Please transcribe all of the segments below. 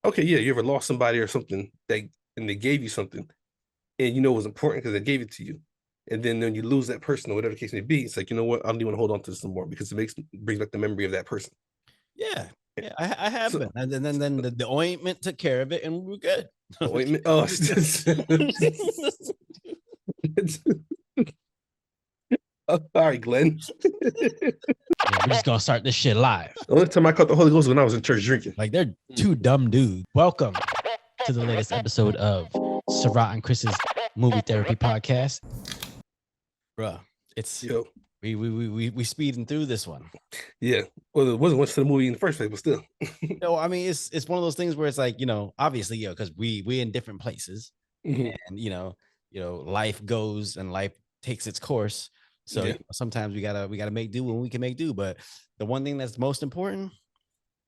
okay, yeah, you ever lost somebody or something and they gave you something and you know it was important because they gave it to you. And then when you lose that person or whatever the case may be, it's like, you know what? I don't even want to hold on to this anymore because brings back the memory of that person. Yeah. Yeah, I have So been. And then the ointment took care of it and we're good. ointment. Oh, all right, Glenn. Yeah, we're just gonna start this shit live. The only time I caught the Holy Ghost was when I was in church drinking. Like they're two dumb dudes. Welcome to the latest episode of Sarath and Chris's movie therapy podcast. Bruh, it's Yo, we speeding through this one. yeah. Well, it wasn't much to the movie in the first place, but still. No, I mean it's one of those things where it's like, obviously, because we in different places, Mhm. and life goes and life takes its course. So Yeah. sometimes we gotta make do when we can make do. But the one thing that's most important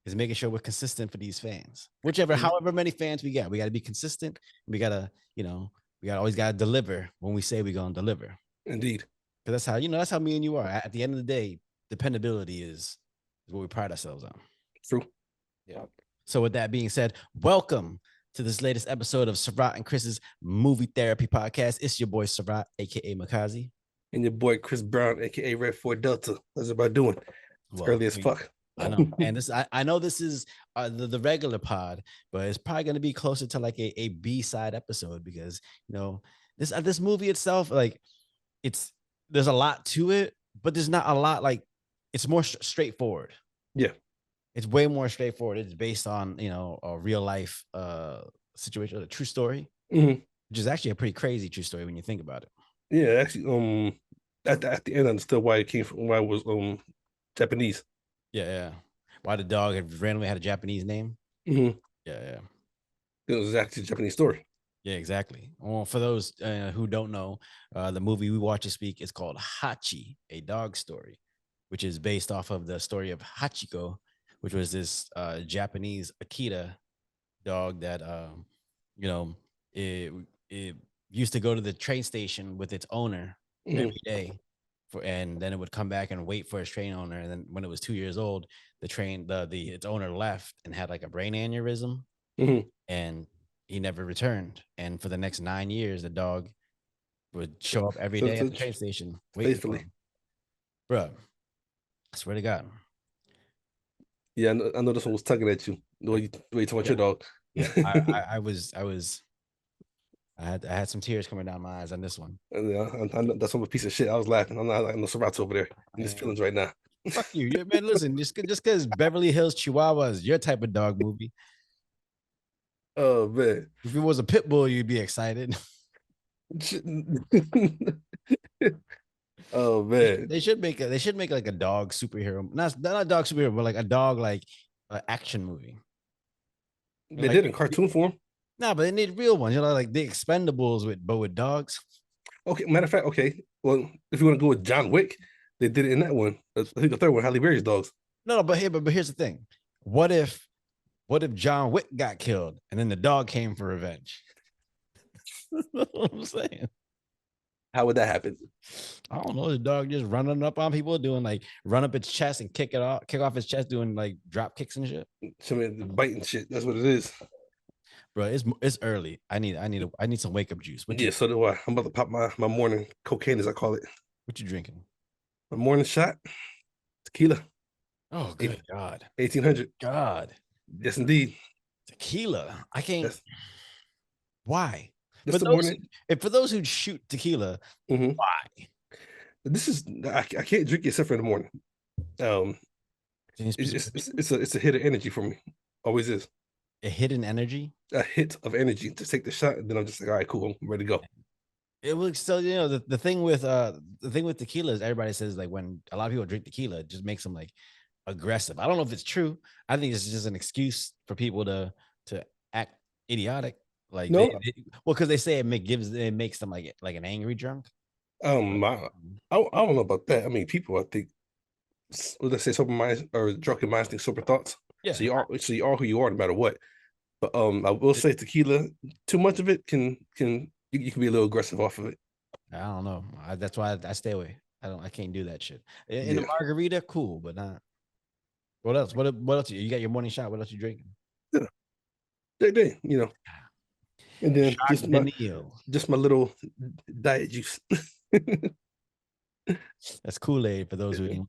is making sure we're consistent for these fans. However many fans we got, we gotta be consistent. We gotta, always gotta deliver when we say we're gonna deliver. Indeed. Because that's how me and you are. At the end of the day, dependability is what we pride ourselves on. True. Yeah. So with that being said, welcome to this latest episode of Sarath and Chris's movie therapy podcast. It's your boy Sarath, aka Makazi. And your boy Chris Brown, aka Red Ford Delta. How's everybody doing? It's early as fuck. I know. And I know this is the regular pod, but it's probably gonna be closer to like a B-side episode because this movie itself, like there's a lot to it, but there's not a lot, like it's more straightforward. Yeah. It's way more straightforward. It's based on, a real life situation, a true story, which is actually a pretty crazy true story when you think about it. Yeah, actually, at the end, I understood why it came from, why it was Japanese. Yeah. Why the dog randomly had a Japanese name. Mm-hmm. Yeah. It was actually a Japanese story. Yeah, exactly. Well, for those who don't know, the movie we watch this week is called Hachi, a dog story, which is based off of the story of Hachiko, which was this Japanese Akita dog that it used to go to the train station with its owner every day, and then it would come back and wait for its train owner. And then when it was 2 years old, its owner left and had like a brain aneurysm, and he never returned. And for the next 9 years, the dog would show up every day at the train station faithfully. Bro, I swear to God. Yeah, I know this one was tugging at you. The way you talk about your dog. Yeah, I had some tears coming down my eyes on this one. Yeah, I know that's one piece of shit. I was laughing. I'm not like no Sarato over there in his feelings right now. Fuck you, man. Listen, just because Beverly Hills Chihuahua is your type of dog movie. Oh man, if it was a pit bull, you'd be excited. Oh man, they should make like a dog superhero, not a dog superhero, but like a dog like action movie. They did in cartoon form. No, but they need real ones, like the Expendables with dogs. Okay, matter of fact, okay. Well, if you want to go with John Wick, they did it in that one. I think the third one, Halle Berry's dogs. No, but here's the thing. What if John Wick got killed and then the dog came for revenge? That's what I'm saying. How would that happen? I don't know. The dog just running up on people, doing like run up its chest and kick off his chest, doing like drop kicks and shit. Biting shit. That's what it is. Bro, it's early. I need some wake up juice. Yeah, so do I. I'm about to pop my morning cocaine, as I call it. What you drinking? My morning shot, tequila. Oh, good God. 1800. God. Yes, indeed. Tequila. I can't. Why? For those who shoot tequila, why? This is I can't drink it except for in the morning. It's a hit of energy for me. Always is. A hidden energy? A hit of energy to take the shot, and then I'm just like, all right, cool, I'm ready to go. It looks so, the thing with tequila is everybody says like when a lot of people drink tequila, it just makes them like aggressive. I don't know if it's true. I think it's just an excuse for people to act idiotic. Like no, because they say it makes them like an angry drunk. I don't know about that. I mean, people, I think, let's say sober minds or drunken minds think sober thoughts. Yeah. So you are who you are no matter what. But I will say tequila, too much of it can you can be a little aggressive off of it. I don't know. That's why I stay away. I can't do that shit. In a margarita, cool, but not. What else? What else? You got your morning shot. What else you drinking? Yeah. Day, and then Chardonnay. just my little diet juice. That's Kool-Aid for those who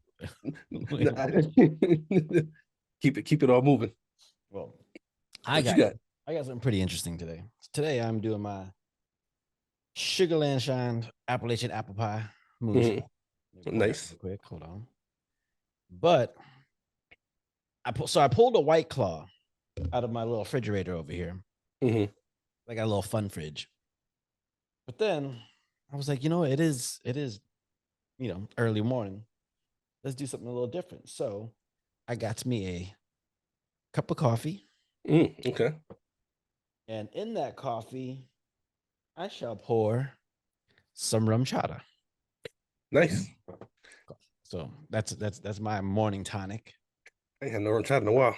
Keep it all moving. Well, What you got? I got something pretty interesting today. Today I'm doing my Sugarland Shine Appalachian apple pie moonshine. Nice. Quick, hold on. But I pulled a White Claw out of my little refrigerator over here. Like a little fun fridge. But then I was like, it is, early morning. Let's do something a little different. So I got me a cup of coffee. Okay. And in that coffee, I shall pour some rum chata. Nice. So that's my morning tonic. I ain't had no rum chata in a while.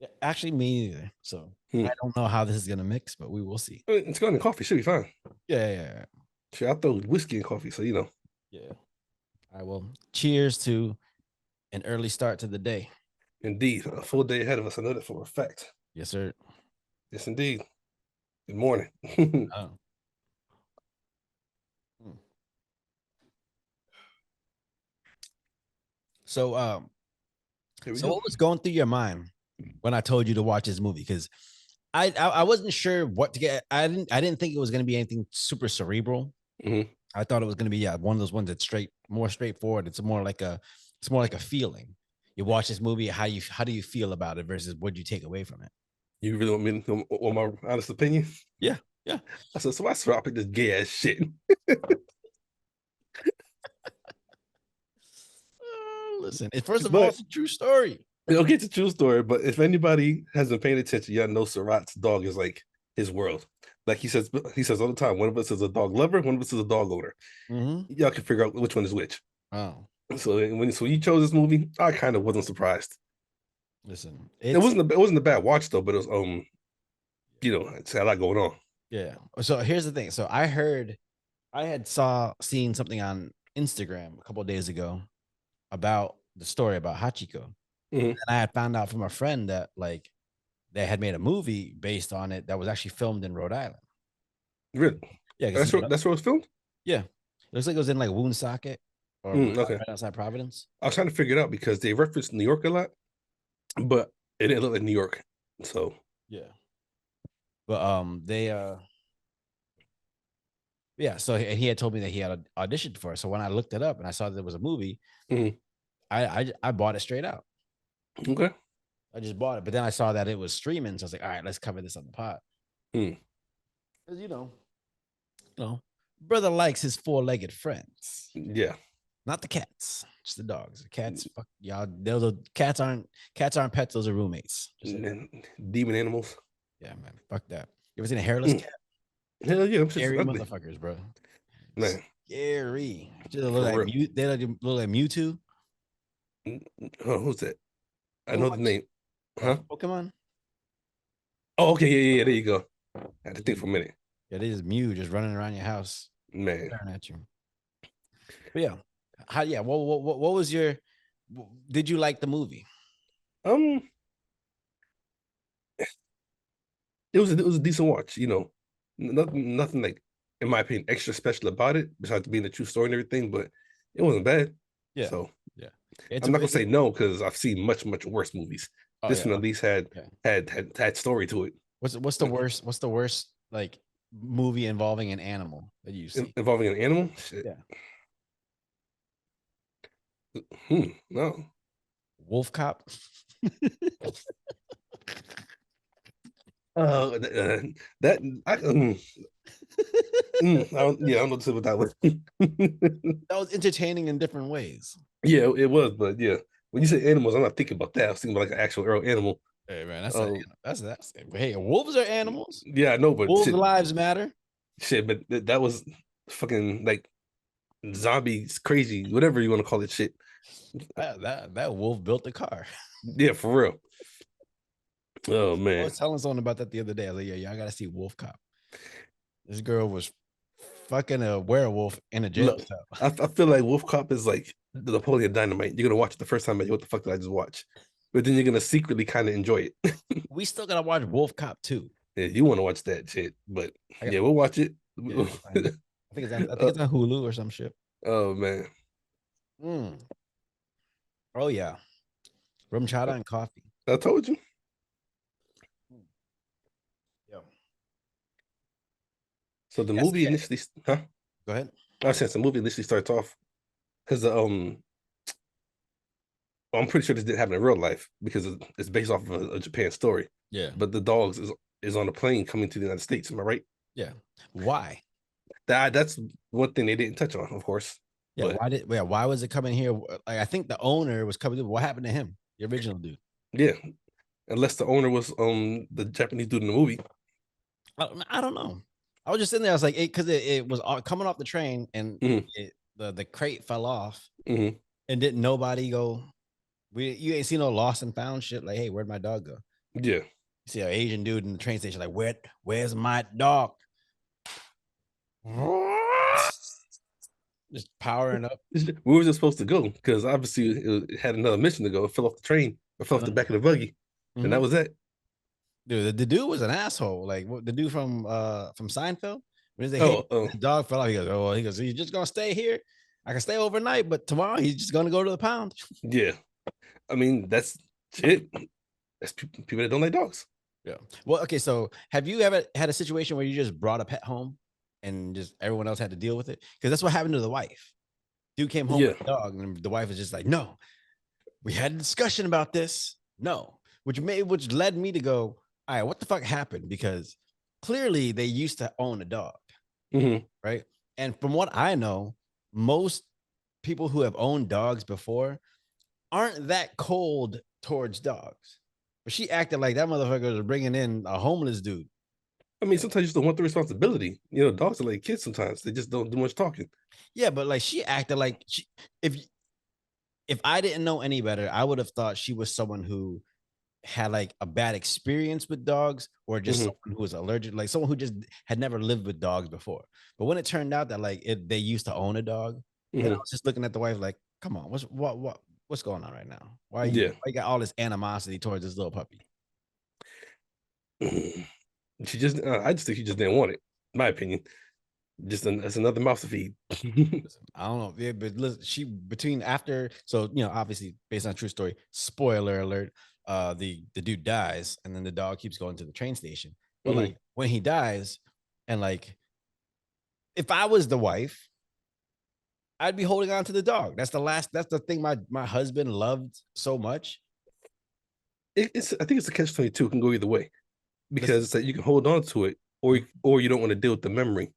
Yeah, actually, me neither. So I don't know how this is gonna mix, but we will see. It's going in coffee. Should be fine. Yeah. Sure, I throw whiskey in coffee, so Yeah. I will. Cheers to an early start to the day. Indeed, a full day ahead of us. I know that for a fact. Yes, sir. Yes, indeed. Good morning. So, what was going through your mind when I told you to watch this movie? Because I wasn't sure what to get. I didn't think it was going to be anything super cerebral. I thought it was going to be one of those ones that's more straightforward. It's more like a feeling. You watch this movie, how do you feel about it versus what do you take away from it? You really want me to want my honest opinion? Yeah. I said, so why I pick this gay ass shit? Listen, first of all, it's a true story. Okay, it's a true story, but if anybody has been paying attention, y'all know Sarath's dog is like his world. Like he says all the time, one of us is a dog lover, one of us is a dog owner. Y'all can figure out which one is which. Oh. So when you chose this movie, I kind of wasn't surprised. Listen, it wasn't a bad watch though, but it was it's a lot going on. Yeah. So here's the thing. So I had seen something on Instagram a couple of days ago about the story about Hachiko. And I had found out from a friend that like they had made a movie based on it that was actually filmed in Rhode Island. Really? Yeah, that's where it was filmed. Yeah, it looks like it was in like Woonsocket or right outside Providence. I was trying to figure it out because they referenced New York a lot, but it didn't look like New York. So yeah, but so he had told me that he had auditioned for it. So when I looked it up and I saw that there was a movie, I bought it straight out. Okay. I just bought it, but then I saw that it was streaming, so I was like, all right, let's cover this on the pod. Because brother likes his four-legged friends. Yeah. Not the cats, just the dogs. The cats, fuck y'all. Cats aren't pets, those are roommates. Demon animals. Yeah, man. Fuck that. You ever seen a hairless cat? Hell yeah, I'm scary motherfuckers, bro. Man. Scary. They look like Mewtwo. Oh, who's that? I know the name. Huh? Pokemon? Oh, okay. Yeah. There you go. I had to think for a minute. Yeah, they just Mew just running around your house. Man. Staring at you. But yeah. What was did you like the movie? It was a decent watch, nothing like, in my opinion, extra special about it, besides being a true story and everything, but it wasn't bad. Yeah. So yeah. I'm not gonna say no, because I've seen much worse movies. This one at least had story to it. What's the worst like movie involving an animal that you see? Involving an animal? Shit. Yeah. No. Wolf Cop. That I don't know what that was. That was entertaining in different ways. Yeah, it was, but yeah, when you say animals, I'm not thinking about that. I was thinking about like an actual real animal. Hey man, that's hey, wolves are animals. Yeah, I know, but wolves' lives matter. Shit, but that was fucking like zombies, crazy, whatever you want to call it. Shit. That wolf built the car. Yeah, for real. Oh man, I was telling someone about that the other day. I was like, yeah, I gotta see Wolf Cop. This girl was fucking a werewolf in a jail cell. I feel like Wolf Cop is like the Napoleon Dynamite. You're gonna watch it the first time, and what the fuck did I just watch? but then you're gonna secretly kind of enjoy it. We still gotta watch Wolf Cop 2. Yeah, you want to watch that shit, but I got yeah, we'll watch it. yeah, find it. I think Uh, it's on Hulu or some shit. oh man, Mm. Oh yeah. Rum chata and coffee. I told you. Yeah. So the Yes, movie yeah. initially, huh? Go ahead. I was saying the movie initially starts off because I'm pretty sure this didn't happen in real life because it's based off of a Japan story. Yeah. But the dogs is on a plane coming to the United States. Am I right? Yeah. Why? That's one thing they didn't touch on, of course. Yeah. But Why was it coming here? Like, I think the owner was coming. What happened to him? The original dude. yeah, unless the owner was the Japanese dude in the movie. I don't know. I was just sitting there. I was like, because it was coming off the train and the crate fell off Mm-hmm. and didn't nobody go. You ain't seen no lost and found shit. Like, hey, where'd my dog go? Yeah. You see an Asian dude in the train station, like, where's my dog? Just powering up. Where was it supposed to go? Because obviously it had another mission to go. It fell off the train or fell off the back of the buggy, and that was it. Dude, the dude was an asshole. Like the dude from Seinfeld. When he's like, Oh, hey, the dog fell off. He goes, he's just gonna stay here. I can stay overnight, but tomorrow he's just gonna go to the pound. yeah. I mean, that's shit. That's people that don't like dogs. Yeah. Well, okay. So, have you ever had a situation where you just brought a pet home and just everyone else had to deal with it? Because that's what happened to the wife. Dude came home with a dog, and the wife was just like, "No, we had a discussion about this. No," which led me to go, "All right, what the fuck happened?" Because clearly they used to own a dog, right? And from what I know, most people who have owned dogs before aren't that cold towards dogs. But she acted like that motherfucker was bringing in a homeless dude. I mean, sometimes you just don't want the responsibility. You know, dogs are like kids sometimes. They just don't do much talking. Yeah, but like she acted like if I didn't know any better, I would have thought she was someone who had like a bad experience with dogs or just someone who was allergic, like someone who just had never lived with dogs before. But when it turned out that like they used to own a dog, then I was just looking at the wife like, come on, what's going on right now? Why you got all this animosity towards this little puppy? She just, I just think she just didn't want it. In my opinion, just that's another mouth to feed. I don't know, yeah, but listen, she between after, so obviously based on true story. Spoiler alert: the dude dies, and then the dog keeps going to the train station. But like when he dies, and like if I was the wife, I'd be holding on to the dog. That's the thing my husband loved so much. I think it's a catch-22. It can go either way because it's like you can hold on to it, or you don't want to deal with the memory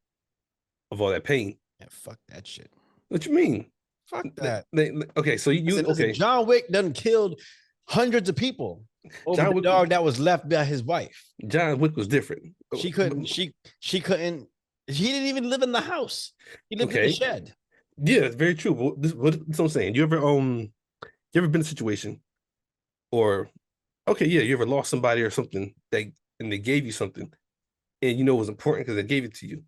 of all that pain. Yeah, fuck that shit. What you mean? Fuck that. Okay, so okay. John Wick done killed hundreds of people over the dog that was left by his wife. John Wick was different. She couldn't. She couldn't. He didn't even live in the house. He lived in the shed. Yeah, it's very true. What I'm saying. You ever been in a situation, or you ever lost somebody or something and they gave you something, and it was important because they gave it to you,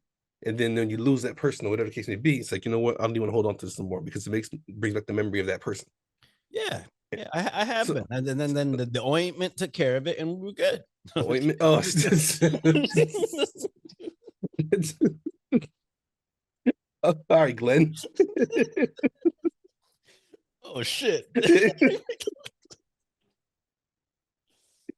and then when you lose that person or whatever the case may be, it's like, you know what, I don't even want to hold on to this anymore because it brings back the memory of that person. Yeah, I have been, and then the ointment took care of it, and we're good. Ointment. Oh, all right, Glenn. Oh shit.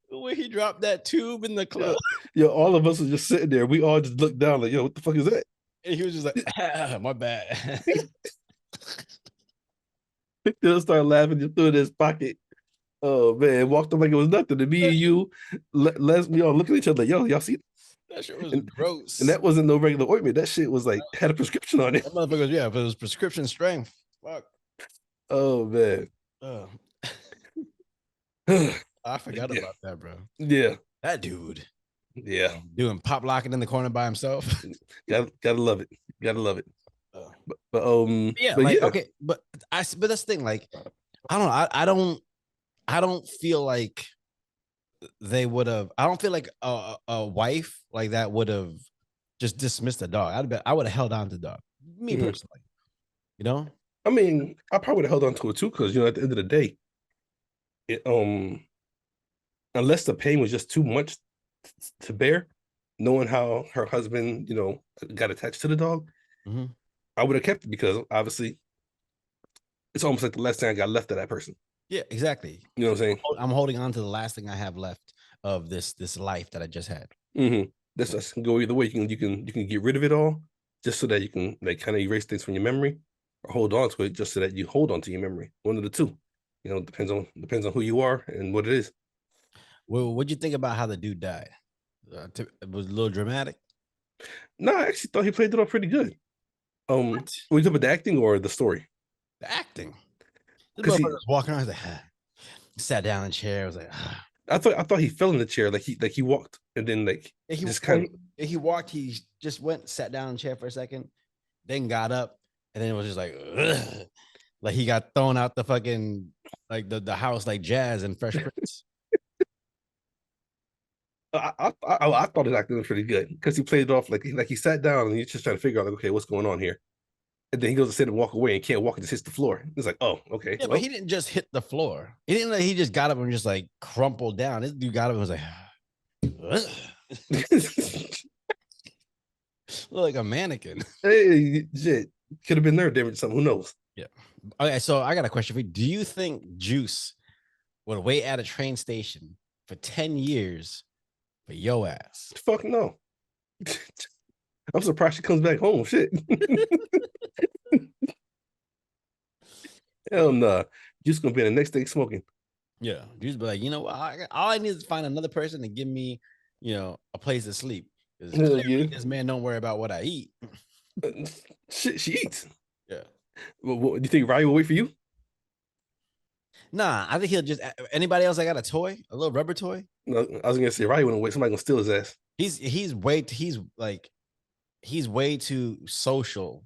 When he dropped that tube in the club. Yo, all of us were just sitting there. We all just looked down like, yo, what the fuck is that? And he was just like, my bad. He'll start laughing, just threw it in his pocket. Oh man, walked up like it was nothing. To me and you, we all look at each other like, yo, y'all see that shit was gross. And that wasn't no regular ointment. That shit was like had a prescription on it. That motherfucker, yeah, but it was prescription strength. Fuck. Oh man. I forgot about that, bro. Yeah. That dude. Yeah. Doing pop locking in the corner by himself. Gotta love it. Gotta love it. Okay, but that's the thing. Like, I don't know. I don't feel like they would have. I don't feel like a wife like that would have just dismissed the dog. I would have held on to the dog. Me personally, I mean, I probably would have held on to it too, because at the end of the day, it, unless the pain was just too much to bear, knowing how her husband, got attached to the dog, Mm-hmm. I would have kept it because obviously it's almost like the last thing I got left of that person. Yeah, exactly. You know what I'm saying? I'm holding on to the last thing I have left of this life that I just had. Mm-hmm. That's can go either way. You can get rid of it all just so that you can like kind of erase things from your memory, or hold on to it just so that you hold on to your memory. One of the two. Depends on who you are and what it is. Well, what'd you think about how the dude died? It was a little dramatic. No, I actually thought he played it off pretty good. What? Were you talking about the acting or the story? The acting. This Because motherfucker he, was walking around. I was like, sat down in the chair. I was like, I thought he fell in the chair, like he walked and then like yeah, just kind of. he walked. He just went, sat down in the chair for a second, then got up, and then it was just like, ugh. Like he got thrown out the fucking like the house like Jazz and Fresh Prince. I thought his acting was pretty good because he played it off like he sat down and he's just trying to figure out like, okay, what's going on here, and then he goes to sit and walk away and can't walk and just hits the floor. It's like, oh, okay, Yeah, but well. he didn't just hit the floor. He didn't. Like, he just got up and just like crumpled down. This dude got up and was like, like a mannequin. Hey, shit, could have been nerve damage or something. Who knows? Yeah. Okay, so I got a question for you. Do you think Juice would wait at a train station for 10 years for yo ass? Fuck no. I'm surprised she comes back home. Shit. Hell no. Just gonna be the next day smoking. Yeah. Juice be like, you know what? All I need is to find another person to give me, a place to sleep. Because Hell yeah. clearly this man don't worry about what I eat. Shit, she eats. Yeah. What, you think Ryan will wait for you? Nah, I think he'll just anybody else that got a toy, a little rubber toy. No, I was gonna say Ryan wouldn't wait. Somebody gonna steal his ass. He's way too social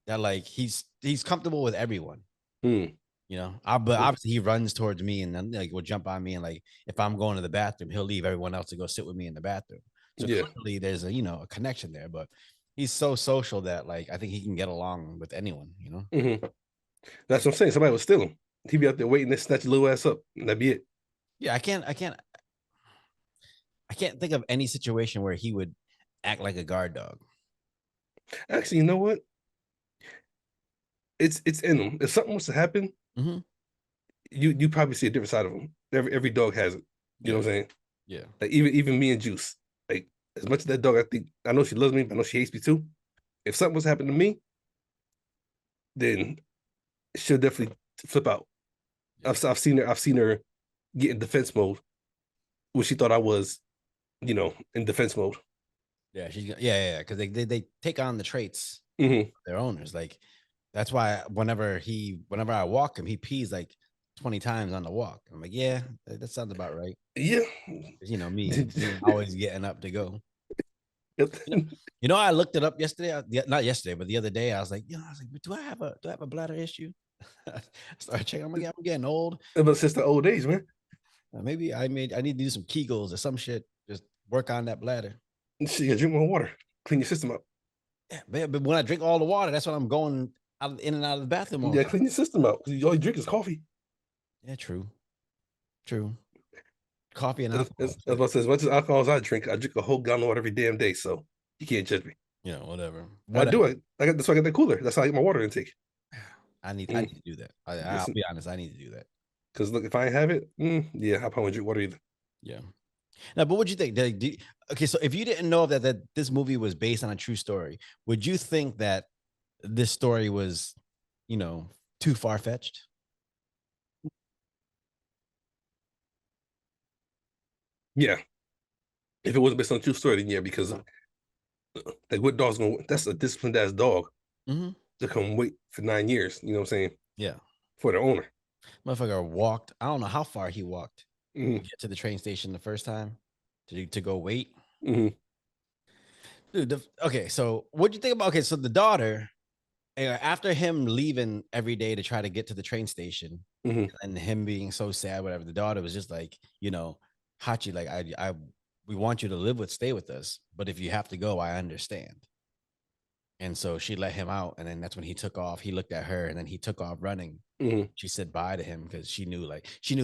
that like he's comfortable with everyone. Hmm. But obviously he runs towards me and then like will jump on me and like if I'm going to the bathroom, he'll leave everyone else to go sit with me in the bathroom. So Yeah. clearly there's a connection there, but he's so social that like I think he can get along with anyone. Mm-hmm. That's what I'm saying. Somebody would steal him. He'd be out there waiting to snatch your little ass up. And that'd be it. Yeah, I can't think of any situation where he would act like a guard dog. Actually, you know what? It's in him. If something was to happen, Mm-hmm. you probably see a different side of him. Every dog has it. You know Yeah, what I'm saying? yeah, Like even me and Juice. Like as much as that dog, I know she loves me, but I know she hates me too. If something was to happen to me, then she'll definitely flip out. yeah. I've seen her get in defense mode when she thought I was, in defense mode. Yeah, yeah, because they take on the traits Hmm. of their owners. Like that's why whenever I walk him, he pees like 20 times on the walk. I'm like, yeah, that sounds about right. Yeah. 'Cause, me always getting up to go. Yep. You know, I looked it up yesterday. Not yesterday, but the other day. I was like, do I have a bladder issue? I started checking. I'm like, yeah, I'm getting old. But since the old days, man. Maybe I need to do some Kegels or some shit. Just work on that bladder. Shit, you drink more water, clean your system up. Yeah, but when I drink all the water, that's when I'm going in and out of the bathroom all the Yeah, time. clean your system out. All you drink is coffee. Yeah, true. Coffee and alcohol. As much as alcohol as I drink a whole gallon of water every damn day. So you can't judge me. Whatever. I Whatever. do it. That's why I got that cooler. That's how I get my water intake. I need to do that. I'll be honest. I need to do that. Because look, if I ain't have it, yeah, I probably won't drink water either. Yeah. Now, but what'd you think? Okay, so if you didn't know that this movie was based on a true story, would you think that this story was, too far fetched? Yeah, if it wasn't based on a true story, then yeah, because like what dog's gonna? That's a disciplined ass dog Mm-hmm. to come wait for 9 years. You know what I'm saying? Yeah. For the owner. Motherfucker walked. I don't know how far he walked to Hmm. get to the train station the first time to go wait. Hmm. Dude, okay, so what'd you think about? Okay, so the daughter, after him leaving every day to try to get to the train station, Hmm. and him being so sad, whatever, the daughter was just like, Hachi, like we want you to stay with us, but if you have to go, I understand. And so she let him out, and then that's when he took off. He looked at her, and then he took off running. Mhm. She said bye to him because she knew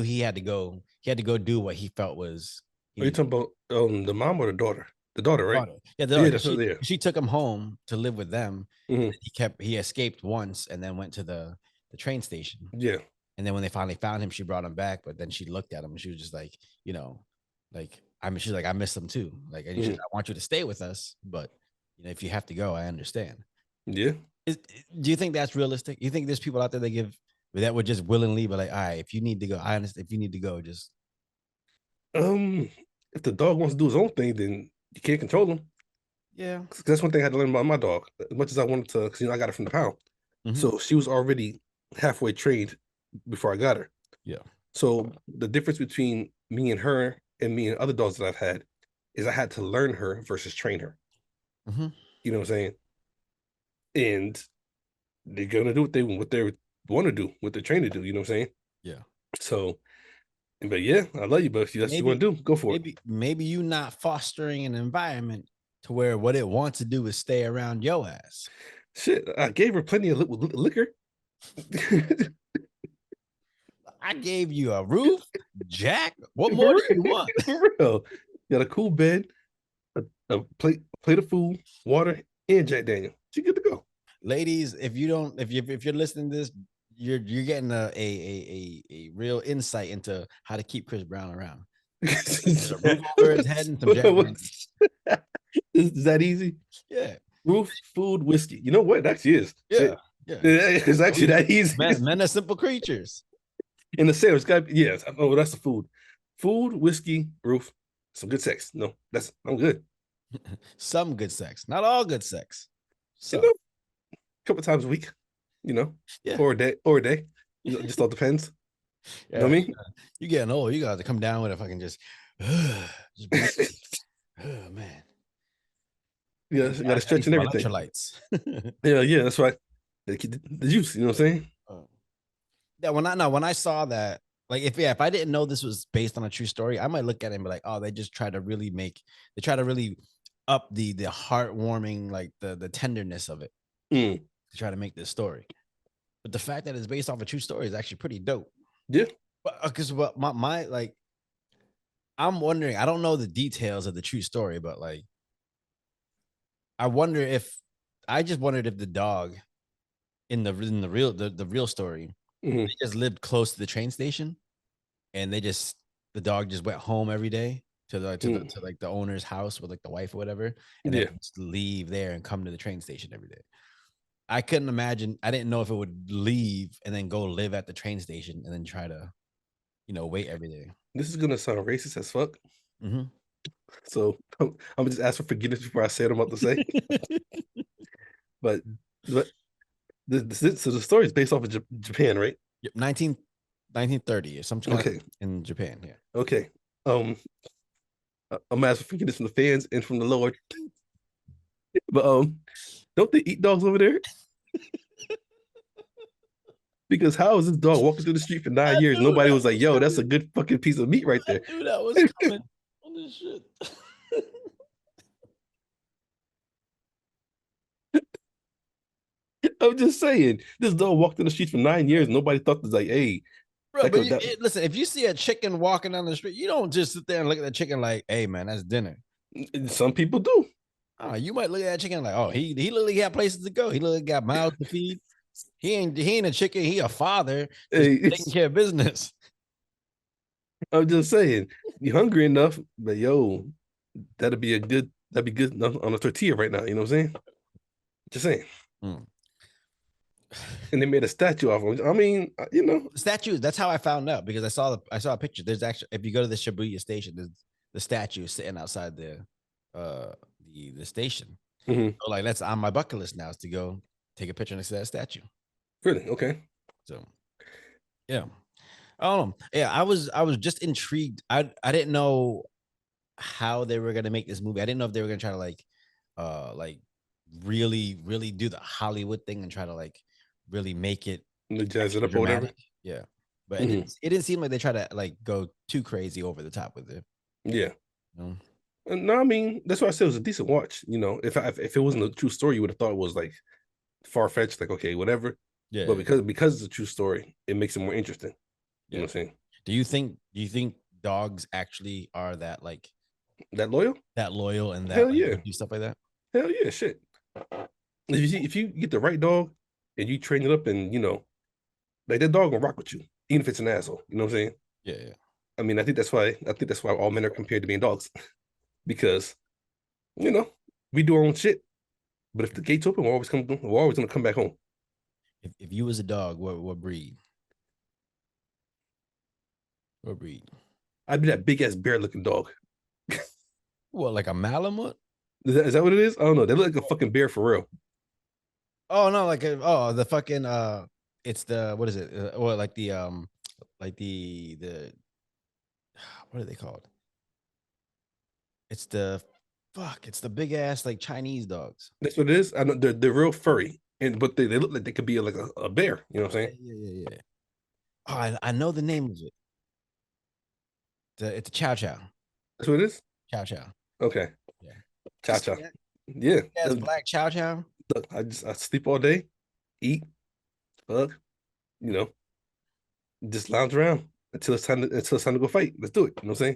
he had to go. He had to go do what he felt was he Are you needed. talking about the mom or the daughter? The daughter, right? Daughter. Yeah, the daughter. Yeah, 'Cause that's what. Yeah. she took him home to live with them. Mhm. He escaped once and then went to the train station. Yeah. And then when they finally found him, she brought him back. But then she looked at him and she was just like, like she's like, I miss him too. Like, and she's Mhm. like, I want you to stay with us, but if you have to go, I understand. Yeah. Do you think that's realistic? You think there's people out there that would just willingly be like, all right, if you need to go, I understand. If you need to go, just If the dog wants to do his own thing, then you can't control him. yeah. 'Cause that's one thing I had to learn about my dog. As much as I wanted to, because I got her from the pound, Mhm. so she was already halfway trained before I got her. Yeah. So the difference between me and her and me and other dogs that I've had is I had to learn her versus train her. Mhm. You know what I'm saying? And they're gonna do what they want to do, what they're trained to do. You know what I'm saying? Yeah. So, but yeah, I love you, but if that's what you want Maybe, to do, go for it. maybe you not fostering an environment to where what it wants to do is stay around your ass. Shit, I gave her plenty of liquor. I gave you a roof, Jack. What For more do real, you want? for real. Got a cool bed, a plate of food, water, and Jack Daniel. She good to go. Ladies, if you don't, if you're listening to this, you're getting a real insight into how to keep Chris Brown around. There's a roof over his head and some Jack Daniels. Is that easy? Yeah, Roof, food, whiskey. You know what? It actually is. yeah, yeah. It's actually that easy. Men are simple creatures. In the sale, it's got yes. Oh, that's the food. Food, whiskey, roof, some good sex. No, I'm good. Some good sex, not all good sex. You So know, a couple times a week, you know, yeah, or a day. Just all depends. You know yeah. what I mean? You getting old. You got to come down with it. If I can just breathe. Oh man, Yeah, you got to I need stretch and some everything. electrolytes. Yeah, that's right. The juice, you know what I'm saying? Yeah, when I saw that, like if I didn't know this was based on a true story, I might look at it and be like, oh, they just try to really up the heartwarming, like the tenderness of it Mm, to try to make this story. But the fact that it's based off a true story is actually pretty dope. yeah. But because what my like, I'm wondering, I don't know the details of the true story, but like, I just wondered if the dog in the real story, Hmm. they just lived close to the train station and the dog just went home every day to like the owner's house with like the wife or whatever, and then Yeah. just leave there and come to the train station every day. I couldn't imagine. I didn't know if it would leave and then go live at the train station and then try to, wait every day. This is gonna sound racist as fuck. Mhm. So I'm gonna just ask for forgiveness before I say what I'm about to say. But but so the story is based off of Japan, right? Yep, 1930 or something like Okay. in Japan. Yeah. Okay. Um, I'm asking for forgiveness from the fans and from the Lord. But don't they eat dogs over there? Because how is this dog walking through the street for I 9 years? knew Nobody that was like, was "Yo, that's coming. a good fucking piece of meat right I there." knew that was coming on this shit. I'm just saying, this dog walked in the streets for 9 years. Nobody thought was like, "Hey, Bro, that but could that." listen, if you see a chicken walking down the street, you don't just sit there and look at the chicken like, hey man, that's dinner. Some people do. You might look at that chicken like, oh, he literally got places to go. He literally got mouths to feed. He ain't a chicken, he a father just Hey, taking care of business. I'm just saying, you hungry enough, but yo, that'd be good enough on a tortilla right now. You know what I'm saying? Just saying. Mm. And they made a statue of him. I mean, Statues, that's how I found out because I saw a picture. There's actually, if you go to the Shibuya station, there's the statue sitting outside uh the station. mhm. So like that's on my bucket list now is to go take a picture next to that statue. Really, okay. So yeah. Yeah, I was just intrigued. I didn't know how they were gonna make this movie. I didn't know if they were gonna try to like really, really do the Hollywood thing and try to like really make it They jazz it extra up or whatever. dramatic. Yeah. But Hmm. it didn't seem like they tried to like go too crazy over the top with it. Yeah. You know? No, I mean that's why I said it was a decent watch. If it wasn't a true story, you would have thought it was like far fetched, like okay, whatever. But Yeah, because it's a true story, it makes it more interesting. You know yeah. what I'm saying? Do you think dogs actually are That loyal? that loyal and that Hell like yeah, would do stuff like that? hell yeah, shit. If you get the right dog and you train it up, and like that dog gonna rock with you, even if it's an asshole. You know what I'm saying? Yeah, yeah. I mean, I think that's why all men are compared to being dogs because you know we do our own shit. But if the gate's open, we're always gonna come back home. If you was a dog, what breed? What breed? I'd be that big ass bear looking dog. What, like a Malamute? Is that what it is? I don't know. They look like a fucking bear for real. Oh no, the fucking it's the what is it? Or like the what are they called? It's the fuck. It's the big ass like Chinese dogs. That's what it is. I know they're real furry, but they look like they could be like a bear. You know what I'm Yeah, saying? yeah, yeah, yeah. Oh, I know the name of it. It's a Chow Chow. That's what it is. Chow Chow. Okay, Yeah. You cha see cha. that? Yeah. Big ass black Chow Chow. Look, I sleep all day, eat, fuck, you know, just lounge around until it's time to go fight. Let's do it. You know what I'm saying?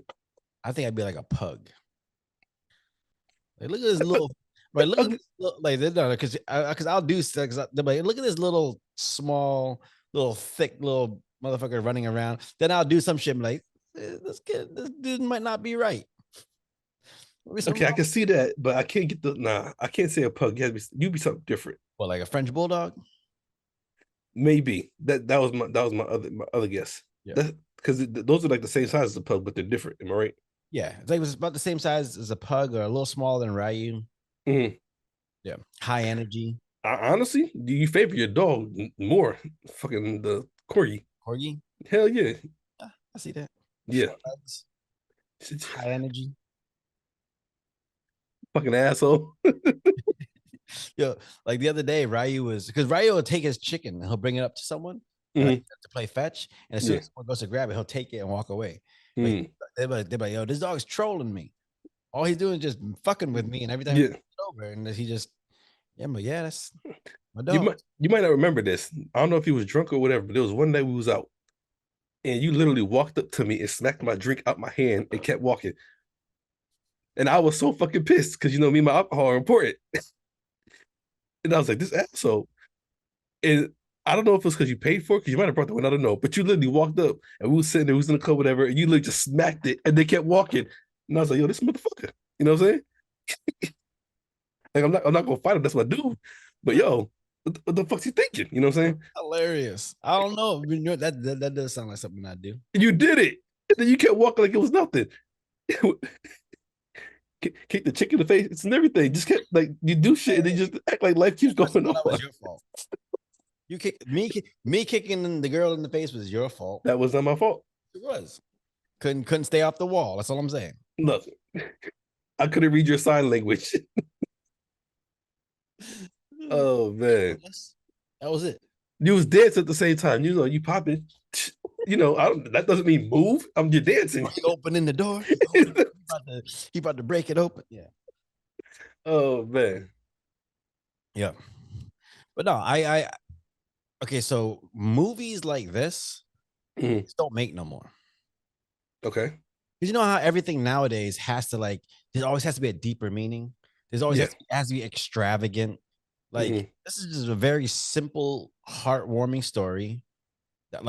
I think I'd be like a pug. Like, look at this little, right? But Look at this little, like, because I'll do stuff. They're like, look at this little small, little thick, little motherfucker running around. Then I'll do some shit. I'm like, this dude might not be right. Maybe something okay, I wrong. can see that, but I can't get I can't say a pug. You be something different. Well, like a French bulldog. Maybe that was my other guess. Yeah, That because those are like the same size as a pug, but they're different. Am I right? yeah. It's like it was about the same size as a pug, or a little smaller than Ryu. Mhm. Yeah, high energy. Honestly, do you favor your dog more? Fucking the corgi. Corgi. Hell yeah, I see that. yeah. Short legs, high energy. Fucking asshole. Yo, like the other day, Ryu was because Ryu will take his chicken and he'll bring it up to someone Mhm. to play fetch, and as soon Yeah. as someone goes to grab it, he'll take it and walk away. But Mhm. they're like, yo, this dog's trolling me. All he's doing is just fucking with me, and every time he Yeah. comes over, and he just, yeah, but yeah, that's my You dog. might not remember this. I don't know if he was drunk or whatever, but there was one night we was out, and you literally walked up to me and smacked my drink out my hand and kept walking. And I was so fucking pissed because me and my alcohol are important. And I was like, this asshole. And I don't know if it's because you paid for it, because you might have brought the one, I don't know. But you literally walked up and we was sitting there, we was in the club, whatever, and you literally just smacked it and they kept walking. And I was like, yo, this motherfucker. You know what I'm saying? Like I'm not gonna fight him, that's my dude. But yo, what the fuck's he thinking? You know what I'm saying? Hilarious. I don't know. That does sound like something I do. And you did it. And then you kept walking like it was nothing. Kick the chick in the face. It's and everything. Just kept like you do shit and then just act like life keeps That's going that was on. your fault. Me kicking the girl in the face was your fault. That was not my fault. It was. Couldn't stay off the wall. That's all I'm saying. Look, I couldn't read your sign language. Oh man. That was it. You was dancing at the same time. You popping. That doesn't mean move. You're dancing. He opening the door. He about to break it open. Yeah. Oh man. Yeah. But no, I okay, so movies like this Mhm. don't make no more. Okay. Because you know how everything nowadays has to there always has to be a deeper meaning. There's always Yeah. has to be extravagant. Like Mhm. this is just a very simple, heartwarming story that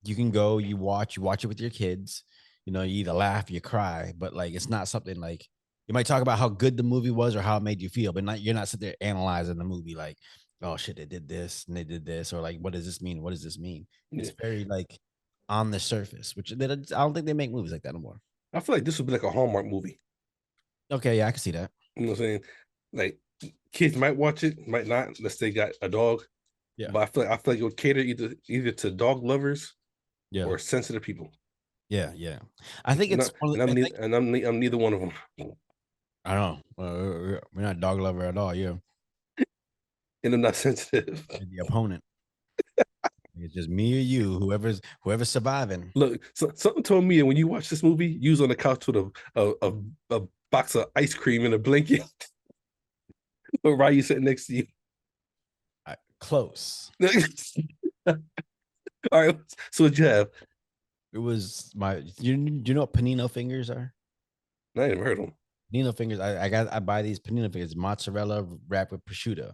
you can go, you watch it with your kids. You either laugh, you cry, but it's not something you might talk about how good the movie was or how it made you feel, but you're not sitting there analyzing the movie like, oh shit, they did this and they did this, or what does this mean? What does this mean? Yeah. It's very on the surface, which I don't think they make movies like that anymore. I feel like this would be like a Hallmark movie. Okay, yeah, I can see that. You know what I'm saying? Like kids might watch it, might not, unless they got a dog. Yeah, But I feel like it would cater either to dog lovers yeah, or sensitive people. yeah, yeah. I think And, it's I, one of and the, I'm I neither, think and I'm neither one of them. I don't know. We're not a dog lover at all. Yeah, And I'm not sensitive. you're the opponent. It's just me or you, whoever's surviving. Look, something told me that when you watch this movie, you was on the couch with a box of ice cream in a blanket, or Ryu sitting next to you. Close. All right. So what you have? It was my. You know what panino fingers are? I ain't never heard of them. Panino fingers. I buy these panino fingers, mozzarella wrapped with prosciutto.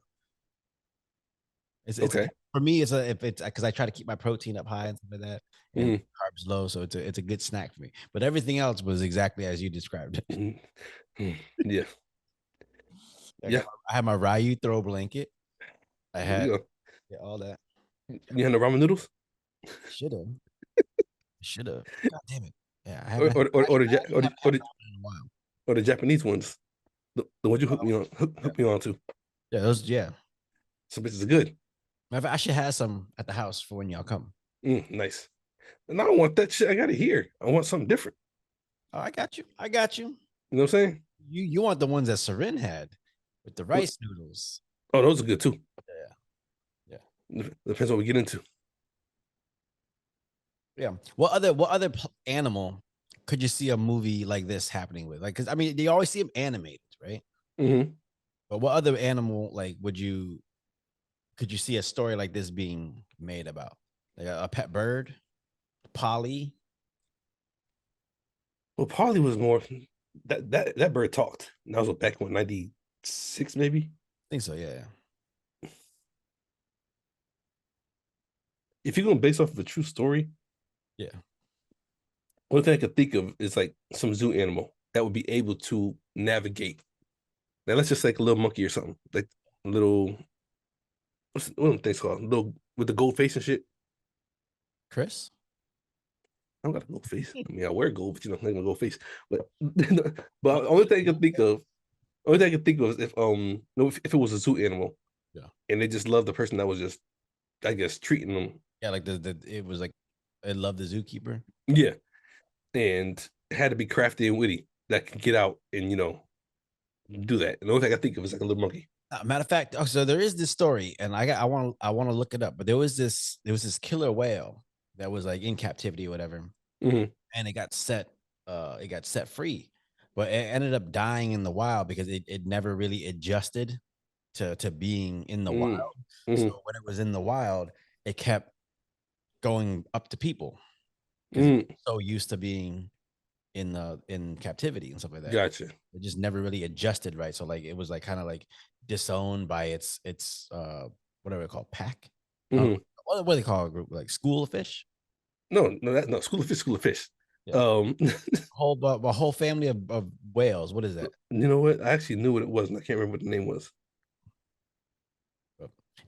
It's Okay. for me. It's a if it's because I try to keep my protein up high and stuff like that, and Mhm. carbs low, so it's a good snack for me. But everything else was exactly as you described it. Mhm. Mhm. Yeah. Yeah. I had my Ryu throw blanket. I There you had go. all that. You had the ramen noodles, Should have. God damn it. Yeah, I or haven't. or or, or, the, I Ja- actually or, the, haven't or, had the, ramen in a while. or the Japanese ones. The ones you hook me on, Yeah, hook me on to. yeah, those. Yeah, Some bitches are good. I should have some at the house for when y'all come. Nice. And I don't want that shit. I got it here. I want something different. Oh, I got you. I got you. You know what I'm saying? You want the ones that Seren had with the What? rice noodles. Oh, those are good too. Yeah, yeah, Depends what we get into. yeah. What other animal could you see a movie like this happening with? Like, because I mean, they always see them animated, right? Mm-hmm. But what other animal like could you see a story like this being made about? Like a pet bird, Polly. Well, Polly was more that bird talked. And that was back in 96, maybe. I think so. Yeah. If you're gonna base off of a true story, Yeah. one thing I could think of is like some zoo animal that would be able to navigate. Now let's just like a little monkey or something, like a little what are them things called? Little with the gold face and shit. Chris? I don't got a gold face. I mean, I wear gold, but you know, I'm not gonna gold face. But but only thing I can think of, only thing I can think of is if no, if it was a zoo animal, Yeah. and they just loved the person that was just, I guess, treating them. Yeah, like the it was like I love the zookeeper. Yeah, and it had to be crafty and witty that can get out and do that. And the only thing I think of is like a little monkey. Matter of fact, oh, so there is this story, and I want to look it up. But there was this killer whale that was like in captivity or whatever, Mm-hmm. and it got set free, but it ended up dying in the wild because it never really adjusted to being in the wild. So Mm-hmm. when it was in the wild, it kept going up to people because it's Mm-hmm. so used to being in captivity and stuff like that. Gotcha. It just never really adjusted right. So like it was like kind of like disowned by its whatever they call pack. Mm-hmm. What do they call a group? Like school of fish? No, school of fish, school of fish. Yeah. A whole family of whales. What is that? You know what? I actually knew what it was, and I can't remember what the name was.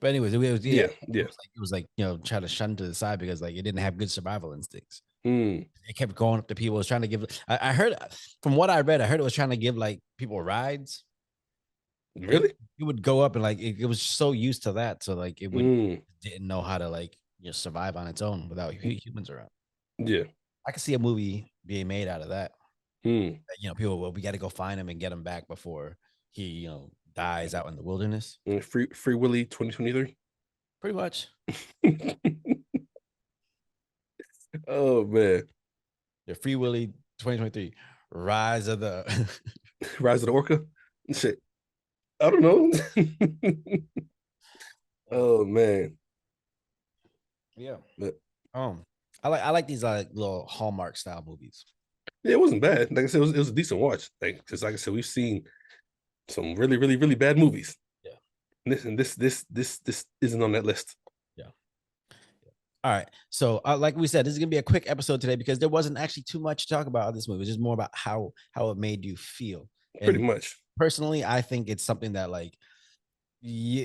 But anyways, it was yeah, Yeah, yeah. it was like try to shun to the side because like it didn't have good survival instincts. Mm. It kept going up to people. It was trying to give. I heard from what I read, I heard it was trying to give like people rides. Really? It would go up and like it was so used to that, so like it would Mm. didn't know how to like survive on its own without humans around. Yeah. I could see a movie being made out of that. Mm. People, well, we got to go find him and get him back before he, dies out in the wilderness. Free Willy 2023. Pretty much. Oh man. The Free Willy 2023, Rise of the Rise of the Orca. Shit. I don't know. Oh man. yeah. But Um, I like these little Hallmark style movies. yeah, it wasn't bad. Like I said, it was a decent watch. Like, because like I said, we've seen some really, really, really bad movies. Yeah. And this isn't on that list. Yeah. All right. So, like we said, this is gonna be a quick episode today because there wasn't actually too much to talk about on this movie. It's just more about how it made you feel. Pretty And much. personally, I think it's something that like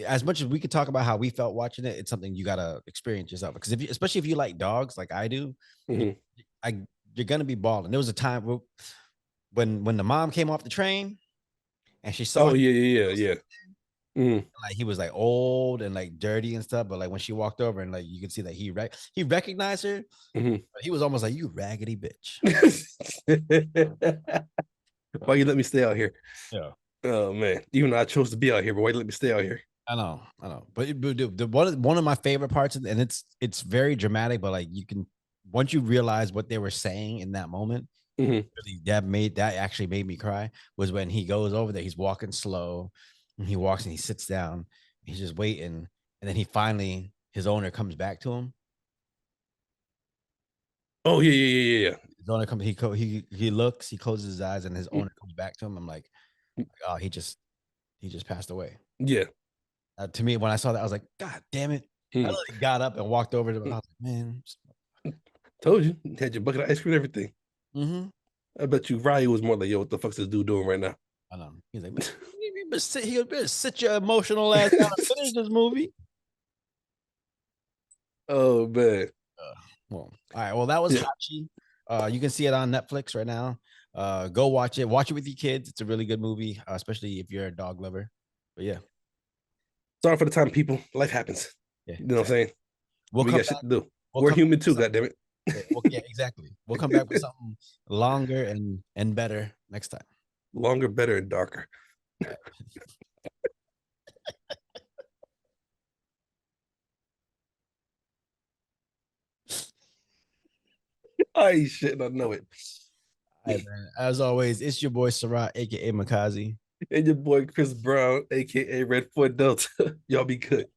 as much as we could talk about how we felt watching it, it's something you gotta experience yourself. Because especially if you like dogs, like I do, Mhm. you're gonna be balling. There was a time when the mom came off the train and she saw Oh him, yeah. Mhm. like he was like old and like dirty and stuff. But like when she walked over and like you could see that he recognized her, Mhm. but he was almost like, "You raggedy bitch." Why you let me stay out here? Yeah. Oh man, even though I chose to be out here, but why you let me stay out here? I know. But the one of my favorite parts, and it's very dramatic, but like you can once you realize what they were saying in that moment, Mhm. That actually made me cry was when he goes over there. He's walking slow, and he walks and he sits down. He's just waiting, and then he finally his owner comes back to him. Oh yeah, yeah, yeah, yeah. His owner comes. He looks. He closes his eyes, and his Mm, owner comes back to him. I'm like, oh, he just passed away. yeah. To me, when I saw that, I was like, God damn it! I Mm, literally got up and walked over to him. And mm. I was like, man. Told you, had your bucket of ice cream and everything. Mm-hmm. I bet you Ryan was more like, yo, what the fuck's this dude doing right now? I know. He's like, man, you better sit your emotional ass down and finish this movie. Oh man. Well, all right. Well, that was Yeah. Hachi. You can see it on Netflix right now. Go watch it. Watch it with your kids. It's a really good movie, especially if you're a dog lover. But yeah, Sorry for the time, people. Life happens. yeah, You know what I'm exactly. saying? We'll We come got back. shit to do. We'll We're come back human with too, something. goddammit. Yeah, exactly. We'll come back with something longer and better next time. Longer, better, and darker. All right. I ain't shit, I know it. All right, man. As always, it's your boy Sarath, aka Makazi. And your boy Chris Brown, aka Red Foot Delta. Y'all be good.